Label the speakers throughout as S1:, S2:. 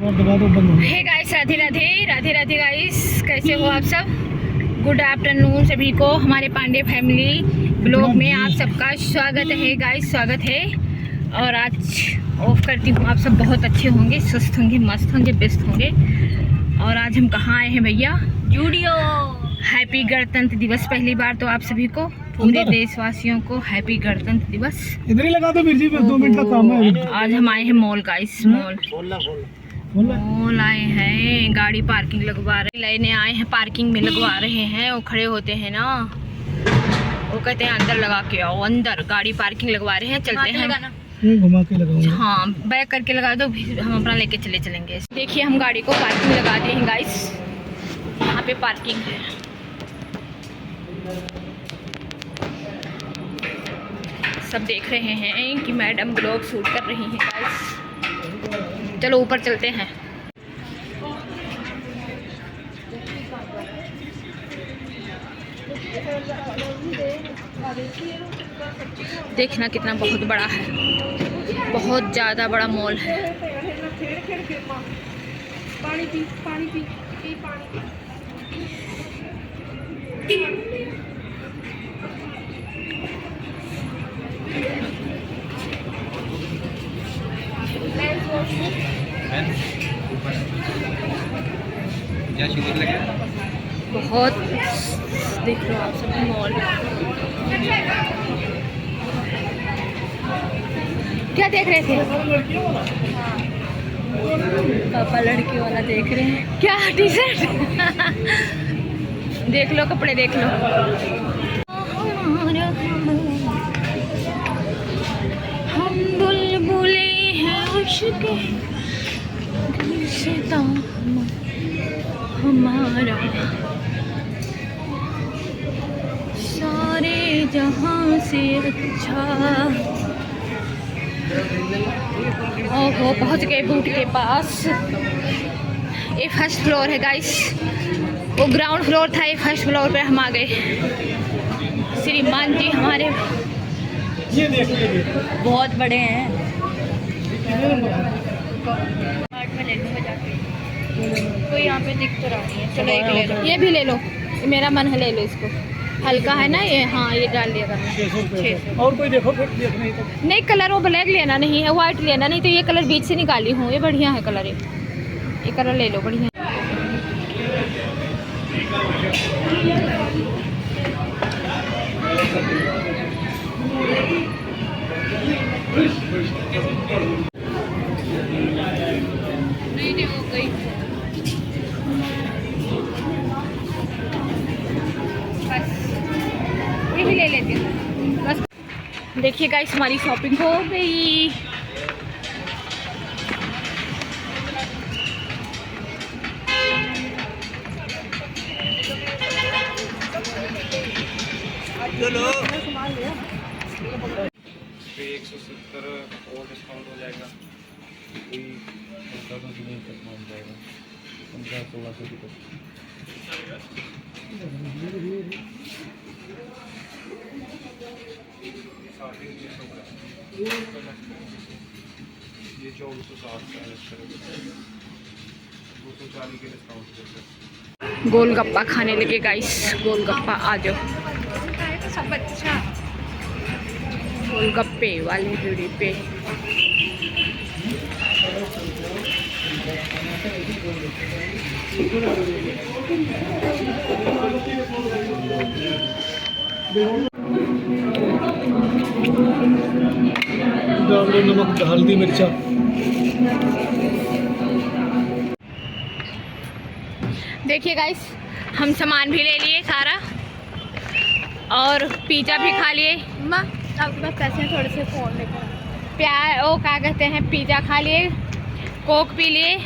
S1: हे guys, Radhe Radhe Radhe Radhe guys, कैसे हो आप सब। गुड आफ्टरनून सभी को हमारे पांडे फैमिली ब्लॉग में आप सबका स्वागत है गाइस, स्वागत है। और आज ऑफ करती हूँ, आप सब बहुत अच्छे होंगे, स्वस्थ होंगे, मस्त होंगे, बेस्ट होंगे। और आज हम कहाँ आए हैं भैया? जूडियो। हैप्पी गणतंत्र दिवस। पहली बार तो आप सभी को, पूरे देशवासियों को हैप्पी गणतंत्र दिवस।
S2: इधर ही लगा दो वीर जी, 2 मिनट का काम है।
S1: आज हम आए हैं मॉल गाइस, मॉल आए हैं, गाड़ी पार्किंग लगवा रहे, लेने आए हैं, पार्किंग में लगवा रहे हैं। वो खड़े होते हैं ना, वो कहते हैं अंदर लगा के आओ, अंदर गाड़ी पार्किंग लगवा रहे हैं। चलते हैं,
S2: घुमा के लगाऊंगा।
S1: हाँ बैक करके लगा दो, हम अपना लेके चलेंगे। देखिए हम गाड़ी को पार्किंग लगा दिए हैं गाइस, यहाँ पे पार्किंग है। सब देख रहे हैं कि मैडम ब्लॉग शूट कर रही हैं गाइस। चलो ऊपर चलते हैं। देखना कितना बहुत बड़ा है, बहुत ज़्यादा बड़ा मॉल है। पानी पी, पानी पी, पानी पी। बहुत देख लो आप सब मॉल। क्या देख रहे थे? पापा लड़की वाला देख रहे हैं क्या? टी शर्ट देख लो, कपड़े देख लो। हम बुलबुले हैं उश्के हमारा, सारे जहां से अच्छा। ओहो, पहुंच गए बूट के पास। ये फर्स्ट फ्लोर है गाइस, वो ग्राउंड फ्लोर था, ये फर्स्ट फ्लोर पे हम आ गए। श्रीमान जी हमारे
S2: ये देख लीजिए,
S1: बहुत बड़े हैं। कोई यहाँ पे दिख तो रहा नहीं है। चलो एक ले लो, ये भी ले लो, मेरा मन है ले लो इसको, हल्का है ना ये। हाँ ये डाल दिया करना। 600।
S2: और कोई देखो फिर देख नहीं तो।
S1: नहीं कलर वो ब्लैक लेना नहीं है, वाइट लेना, नहीं तो ये कलर बीच से निकाली हूँ, ये बढ़िया है कलर, ये कलर ले लो, बढ़िया। नहीं हो गई। बस ये भी ले लेते हैं बस। देखिए गाइस, हमारी शॉपिंग हो गई।
S2: चलो
S3: 170 और डिस्काउंट हो जाएगा, कोई 15 तक पहुँच जाएगा, 15-1600 तक। ये 2460 240 के डिस्काउंट।
S1: गोलगप्पा खाने लगे गाइस, गोलगप्पा आ जाओ। सब अच्छा गोलगप्पे वाले रेडी पे।
S2: नमक, हल्दी, मिर्चा।
S1: देखिए गाइस, हम सामान भी ले लिए सारा, और पिज़्ज़ा भी खा लिए। माँ आपके पास पैसे हैं थोड़े से, फ़ोन लेकर प्यार वो क्या कहते हैं, पिज़्ज़ा खा लिए, कोक पी लिए,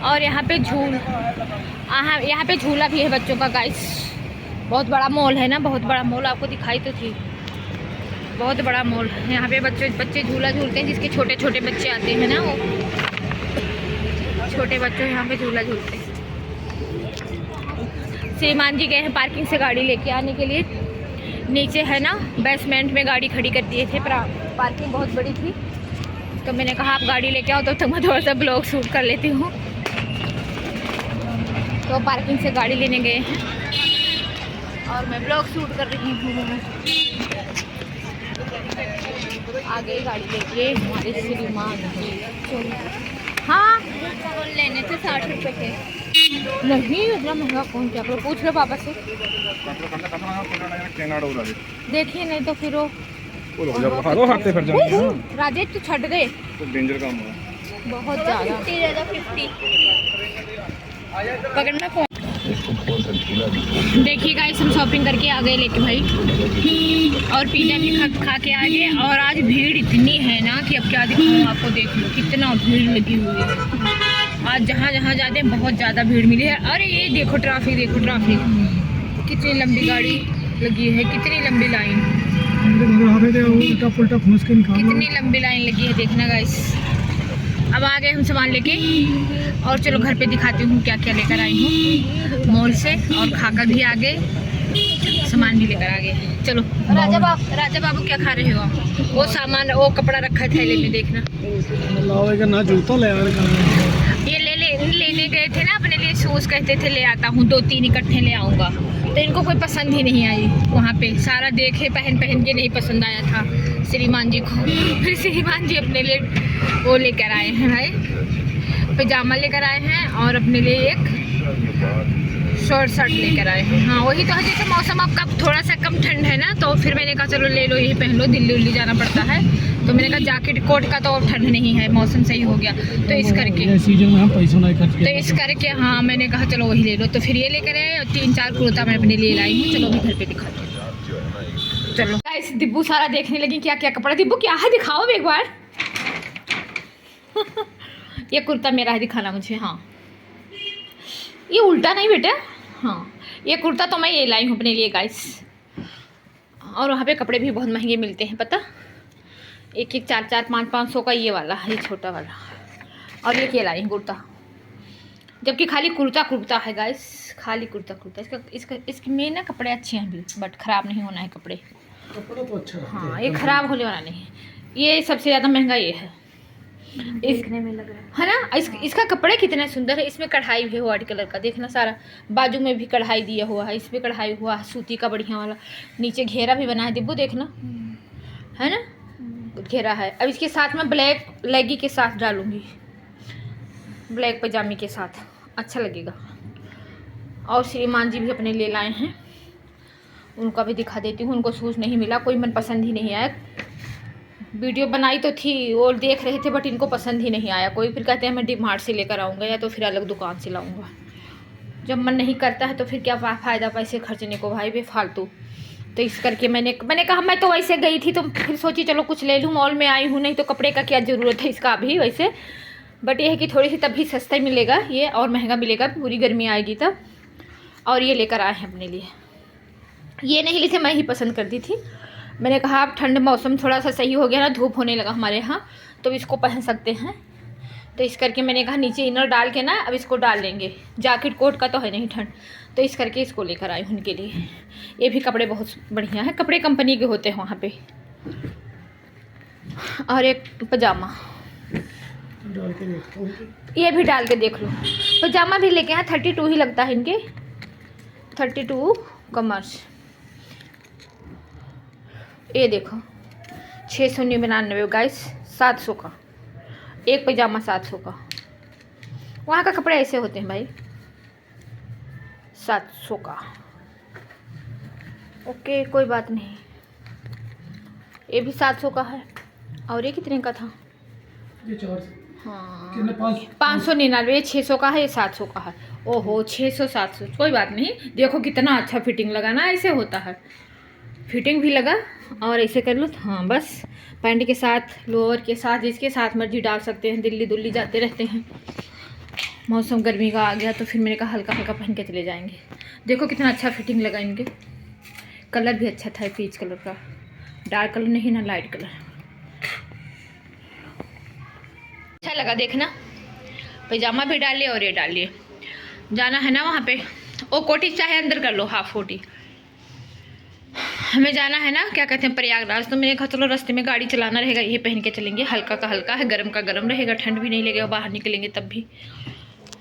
S1: और यहाँ पे यहाँ पे झूला भी है बच्चों का गाइस। बहुत बड़ा मॉल है ना, बहुत बड़ा मॉल, आपको दिखाई तो थी, बहुत बड़ा मॉल है। यहाँ पे बच्चे झूला झूलते हैं, जिसके छोटे छोटे बच्चे आते हैं ना, वो छोटे बच्चे यहाँ पे झूला झूलते हैं। श्रीमान जी गए हैं पार्किंग से गाड़ी लेके आने के लिए। नीचे है ना बेसमेंट में गाड़ी खड़ी कर दिए थे, पार्किंग बहुत बड़ी थी, तो मैंने कहा आप गाड़ी लेके आओ, तो मैं थोड़ा सा ब्लॉग शूट कर लेती हूँ। तो पार्किंग से गाड़ी लेने गए हैं और मैं ब्लॉग शूट कर रही हूँ। आगे गाड़ी लेके हमारे श्रीमान हाँ लेने थे 60 रुपये के। नहीं इतना महंगा कौन क्या करो, पूछ लो पापा से। देखिए नहीं तो फिर वो राजेश तो छट गए
S3: तो डेंजर काम हुआ
S1: बहुत ज़्यादा 50 पकड़ना फोन। देखिए गाइस हम शॉपिंग करके आ गए लेके भाई, और पिज़्ज़ा भी खा के आ गए। और आज भीड़ इतनी है ना कि अब क्या दिखाऊँ आपको, देख लो कितना भीड़ लगी हुई है। आज जहाँ जहाँ जाते हैं बहुत ज़्यादा भीड़ मिली है। अरे ये देखो ट्रैफिक, देखो ट्रैफिक, कितनी लंबी गाड़ी लगी है, कितनी लंबी लाइन,
S2: उल्टा पुल्टा फूस के निकाल।
S1: कितनी लंबी लाइन लगी है देखना गाइस। अब आ गए हम सामान लेके, और चलो घर पे दिखाती हूँ क्या क्या लेकर आई हूँ मॉल से। और खाकर भी आ गए, सामान भी लेकर आ गए। चलो राजा बाबू क्या खा रहे हो आप? वो सामान, वो कपड़ा रखा है थैले में, देखना।
S2: ना जूता ले
S1: ये लेने गए थे ना अपने लिए शूज़, कहते थे ले आता हूँ 2-3 इकट्ठे ले आऊँगा, तो इनको कोई पसंद ही नहीं आई। वहाँ पे सारा देखे पहन के नहीं पसंद आया था श्रीमान जी को। फिर श्रीमान जी अपने लिए वो लेकर आए हैं भाई, पजामा लेकर आए हैं, और अपने लिए एक शॉर्ट शर्ट लेकर आए हैं। हाँ वही तो है, जैसे मौसम आपका थोड़ा सा कम ठंड है ना, तो फिर मैंने कहा चलो ले लो, यही पहन लो, दिल्ली उल्ली जाना पड़ता है। तो मैंने कहा जैकेट कोट का तो ठंड नहीं है, मौसम सही हो गया, तो इस करके
S2: सीजन में हम पैसा नहीं खर्च
S1: तो इस करके हाँ मैंने कहा चलो वही ले लो। तो फिर ये लेकर आए, और 3-4 कुर्ता मैं अपने लिए लाई हूँ। चलो अभी घर पे दिखाती हूँ। चलो गाइस दिब्बू सारा देखने लगी क्या क्या कपड़ा। दिब्बू क्या है दिखाओ एक बार। ये कुर्ता मेरा है, दिखाना मुझे। हाँ ये उल्टा नहीं बेटा, हाँ ये कुर्ता तो मैं ये लाई हूँ अपने लिए गाइस। और वहाँ पे कपड़े भी बहुत महंगे मिलते हैं पता, 1-1, 4-4, 5-500 का ये वाला है, ये छोटा वाला। और ये लाई हूँ कुर्ता, जबकि खाली कुर्ता है गाइस, खाली कुर्ता। इसके में ना कपड़े अच्छे हैं भी, बट ख़राब नहीं होना है कपड़े।
S2: कपड़ा तो अच्छा है।
S1: हाँ ये ख़राब होने वाला नहीं है। ये सबसे ज़्यादा महंगा ये है, देखने में लग रहा है ना। इसका कपड़े कितना सुंदर है, इसमें कढ़ाई भी है वाइट कलर का, देखना सारा बाजू में भी कढ़ाई दिया हुआ है, इसमें कढ़ाई हुआ है सूती का बढ़िया वाला, नीचे घेरा भी बना है दिब्बू, देखना है ना घेरा है। अब इसके साथ में ब्लैक लेगी के साथ डालूंगी, ब्लैक पजामी के साथ अच्छा लगेगा। और श्रीमान जी भी अपने ले लाए हैं, उनका भी दिखा देती हूँ। उनको शूज़ नहीं मिला, कोई मन पसंद ही नहीं आया। वीडियो बनाई तो थी, वो देख रहे थे, बट इनको पसंद ही नहीं आया कोई। फिर कहते हैं मैं डीमार्ट से लेकर आऊँगा, या तो फिर अलग दुकान से लाऊँगा। जब मन नहीं करता है तो फिर क्या फ़ायदा पैसे खर्चने को भाई, बेफालतू। तो इस करके मैंने कहा मैं तो वैसे गई थी, तो फिर सोची चलो कुछ ले लूँ, मॉल में आई हूँ, नहीं तो कपड़े का क्या ज़रूरत है इसका अभी वैसे। बट ये है कि थोड़ी सी तब भी सस्ता मिलेगा ये, और महंगा मिलेगा पूरी गर्मी आएगी तब। और ये लेकर आए हैं अपने लिए, ये नहीं ली थी, मैं ही पसंद करती थी। मैंने कहा अब ठंड मौसम थोड़ा सा सही हो गया ना, धूप होने लगा हमारे यहाँ, तो इसको पहन सकते हैं। तो इस करके मैंने कहा नीचे इनर डाल के ना अब इसको डाल लेंगे, जैकेट कोट का तो है नहीं ठंड, तो इस करके इसको लेकर आई उनके लिए। ये भी कपड़े बहुत बढ़िया हैं, कपड़े कंपनी के होते हैं वहाँ पे। और एक पजामा
S2: डाल के देखता हूँ,
S1: ये भी डाल के देख लो। पजामा भी लेके यहाँ 32 ही लगता है इनके, 32 कमर्स। ये देखो 699 गाइस, 700 का एक पजामा, 700 का। वहाँ का कपड़े ऐसे होते हैं भाई, 700 का। ओके कोई बात नहीं। ये भी 700 का है। और ये कितने का था?
S2: ये 4
S1: हाँ
S2: कितने
S1: 599। ये 600 का है, ये 700 का है। ओहो 600-700 कोई बात नहीं। देखो कितना अच्छा फिटिंग लगा ना, ऐसे होता है, फिटिंग भी लगा। और ऐसे कर लो, हाँ बस पैंट के साथ, लोअर के साथ, जिसके साथ मर्जी डाल सकते हैं। दिल्ली दुल्ली जाते रहते हैं, मौसम गर्मी का आ गया तो फिर मैंने कहा हल्का हल्का पहन के चले जाएंगे। देखो कितना अच्छा फिटिंग लगा इनके, कलर भी अच्छा था, पीच कलर का, डार्क कलर नहीं ना लाइट कलर। अच्छा लगा देखना। पजामा भी डाल लिया और ये डाल लिए। जाना है ना वहाँ पे, ओ कोटी चाहे अंदर कर लो, हाफ कोटी। हमें जाना है ना, क्या कहते हैं, प्रयागराज। तो मैंने कहा चलो रास्ते में गाड़ी चलाना रहेगा, ये पहन के चलेंगे, हल्का का हल्का है, गर्म का गर्म रहेगा, ठंड भी नहीं लगेगा, बाहर निकलेंगे तब भी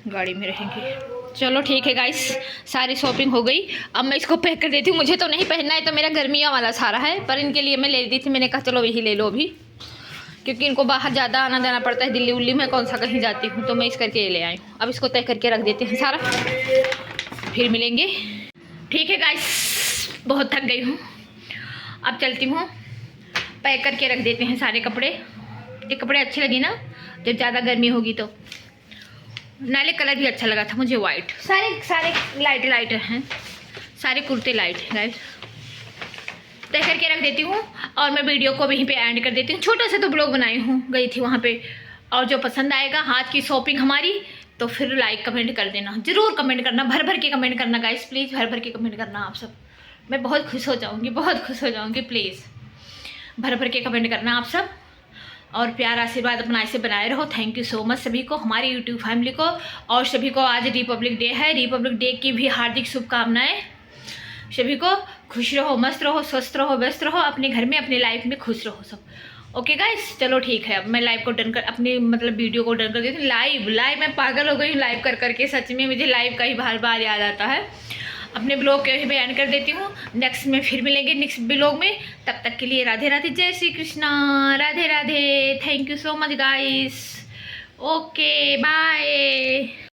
S1: गाड़ी में रहेंगे। चलो ठीक है गाइस, सारी शॉपिंग हो गई। अब मैं इसको पैक कर देती हूँ, मुझे तो नहीं पहनना है, तो मेरा गर्मियों वाला सारा है, पर इनके लिए मैं ले दी थी। मैंने कहा चलो यही ले लो अभी, क्योंकि इनको बाहर ज़्यादा आना जाना पड़ता है, दिल्ली उल्ली में कौन सा कहीं जाती हूँ, तो मैं इस करके ये ले आई हूँ। अब इसको तय करके रख देते हैं सारा, फिर मिलेंगे। ठीक है गाइस, बहुत थक गई हूँ, अब चलती हूँ। पैक करके रख देते हैं सारे कपड़े। ये कपड़े अच्छे लगे ना, जब ज़्यादा गर्मी होगी तो। नाले कलर भी अच्छा लगा था मुझे, वाइट। सारे लाइट हैं, सारे कुर्ते लाइट हैं गाइस। तय करके रख देती हूँ और मैं वीडियो को वहीं पे एंड कर देती हूँ। छोटा सा तो ब्लॉग बनाई हूँ, गई थी वहाँ पे। और जो पसंद आएगा हाथ की शॉपिंग हमारी, तो फिर लाइक कमेंट कर देना, ज़रूर कमेंट करना, भर भर के कमेंट करना गाइस, प्लीज़ भर भर के कमेंट करना आप सब। मैं बहुत खुश हो जाऊँगी, बहुत खुश हो जाऊँगी। प्लीज़ भर भर के कमेंट करना आप सब, और प्यार आशीर्वाद अपना ऐसे बनाए रहो। थैंक यू सो मच सभी को, हमारी यूट्यूब फैमिली को, और सभी को। आज रिपब्लिक डे है, रिपब्लिक डे की भी हार्दिक शुभकामनाएं सभी को। खुश रहो, मस्त रहो, स्वस्थ रहो, व्यस्त रहो, अपने घर में, अपनी लाइफ में खुश रहो सब। ओके गाइस, चलो ठीक है। अब मैं लाइव को डन कर, अपनी मतलब वीडियो को डन कर देती हूँ। लाइव मैं पागल हो गई हूँ लाइव कर करके, सच में मुझे लाइव का ही बार बार याद आता है। अपने ब्लॉग के भी एंड कर देती हूँ। नेक्स्ट में फिर मिलेंगे नेक्स्ट ब्लॉग में, तब तक के लिए राधे राधे, जय Shri Krishna, Radhe Radhe. Thank you so much guys, okay bye.